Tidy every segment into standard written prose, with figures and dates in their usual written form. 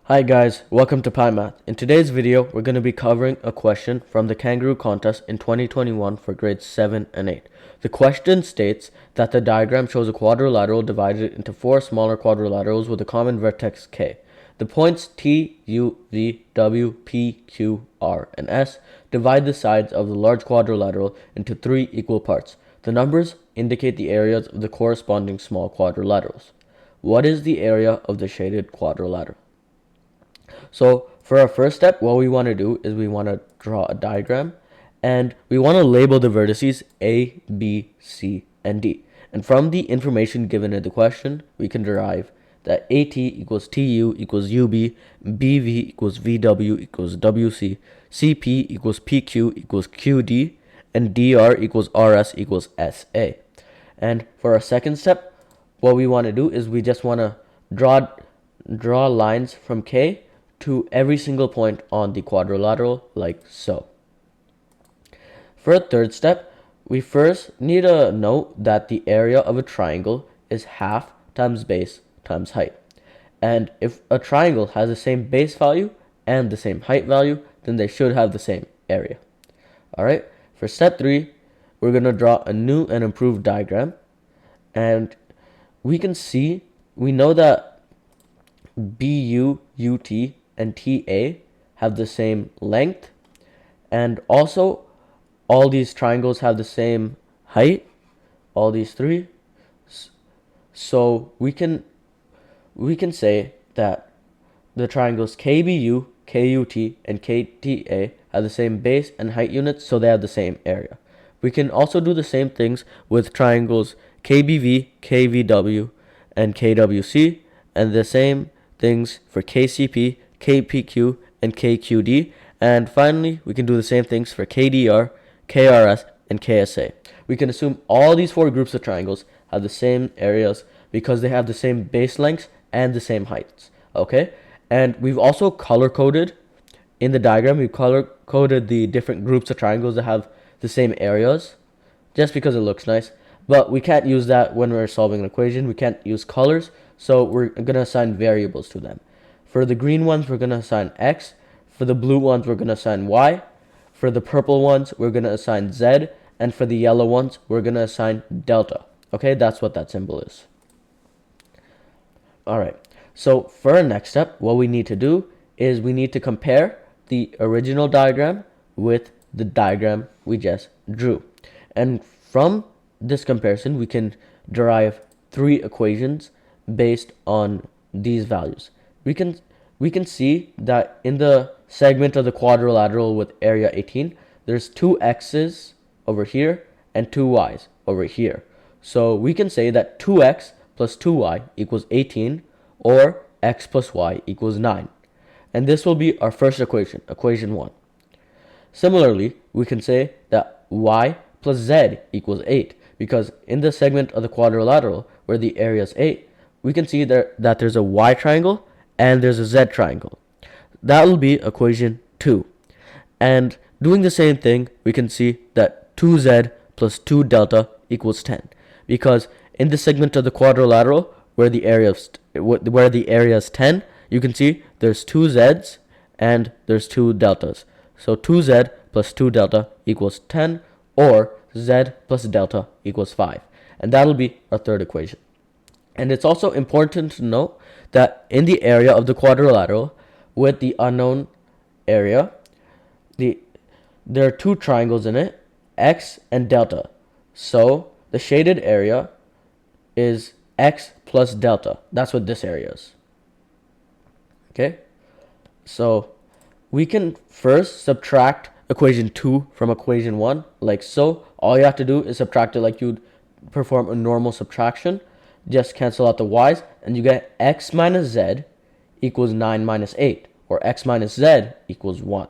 Hi guys, welcome to PyMath. In today's video, we're going to be covering a question from the Kangaroo contest in 2021 for grades 7 and 8. The question states that the diagram shows a quadrilateral divided into 4 smaller quadrilaterals with a common vertex K. The points T, U, V, W, P, Q, R, and S divide the sides of the large quadrilateral into 3 equal parts. The numbers indicate the areas of the corresponding small quadrilaterals. What is the area of the shaded quadrilateral? So for our first step, what we want to do is we want to draw a diagram and we want to label the vertices A, B, C, and D. And from the information given in the question, we can derive that AT equals TU equals UB, BV equals VW equals WC, CP equals PQ equals QD, and DR equals RS equals SA. And for our second step, what we want to do is we just want to draw lines from K to every single point on the quadrilateral, like so. For a third step, we first need to note that the area of a triangle is half times base times height. And if a triangle has the same base value and the same height value, then they should have the same area. Alright, for step 3, we're going to draw a new and improved diagram. And we know that BU, UT, and TA have the same length, and also all these triangles have the same height, all these three. So we can say that the triangles KBU, KUT, and KTA have the same base and height units, so they have the same area. We can also do the same things with triangles KBV, KVW, and KWC, and the same things for KCP, KPQ, and KQD. And finally, we can do the same things for KDR, KRS, and KSA. We can assume all these 4 groups of triangles have the same areas because they have the same base lengths and the same heights. Okay? And we've also color-coded in the diagram, we've color-coded the different groups of triangles that have the same areas just because it looks nice. But we can't use that when we're solving an equation. We can't use colors, so we're going to assign variables to them. For the green ones, we're going to assign X. For the blue ones, we're going to assign Y. For the purple ones, we're going to assign Z. And for the yellow ones, we're going to assign delta. Okay, that's what that symbol is. Alright, so for our next step, what we need to do is we need to compare the original diagram with the diagram we just drew. And from this comparison, we can derive 3 equations based on these values. We can see that in the segment of the quadrilateral with area 18, there's 2 x's over here and 2 y's over here. So we can say that 2x plus 2y equals 18, or x plus y equals 9. And this will be our first equation, equation 1. Similarly, we can say that y plus z equals 8, because in the segment of the quadrilateral where the area is 8, we can see that there's a y triangle and there's a z triangle. That will be equation 2. And doing the same thing, we can see that 2z plus 2 delta equals 10, because in the segment of the quadrilateral where the area is 10, you can see there's 2 z's and there's 2 deltas. So 2z plus 2 delta equals 10, or z plus delta equals 5. And that'll be our third equation. And it's also important to note that in the area of the quadrilateral with the unknown area, there are 2 triangles in it, x and delta. So the shaded area is x plus delta. That's what this area is. Okay? So we can first subtract equation 2 from equation 1, like so. All you have to do is subtract it like you'd perform a normal subtraction. Just cancel out the y's, and you get x minus z equals 9 minus 8, or x minus z equals 1.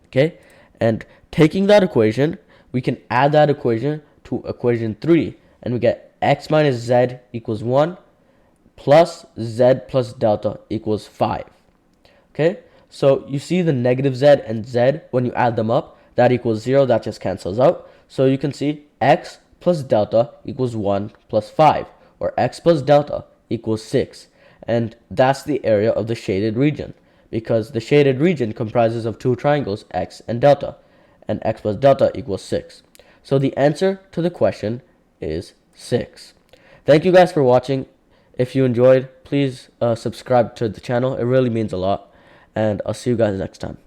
Okay? And taking that equation, we can add that equation to equation 3, and we get x minus z equals 1 plus z plus delta equals 5. Okay? So you see the negative z and z, when you add them up, that equals 0. That just cancels out. So you can see x plus delta equals 1 plus 5, or x plus delta equals 6. and that's the area of the shaded region, because the shaded region comprises of two triangles, x and delta, and x plus delta equals 6. So the answer to the question is 6. Thank you guys for watching. If you enjoyed, please subscribe to the channel. It really means a lot, and I'll see you guys next time.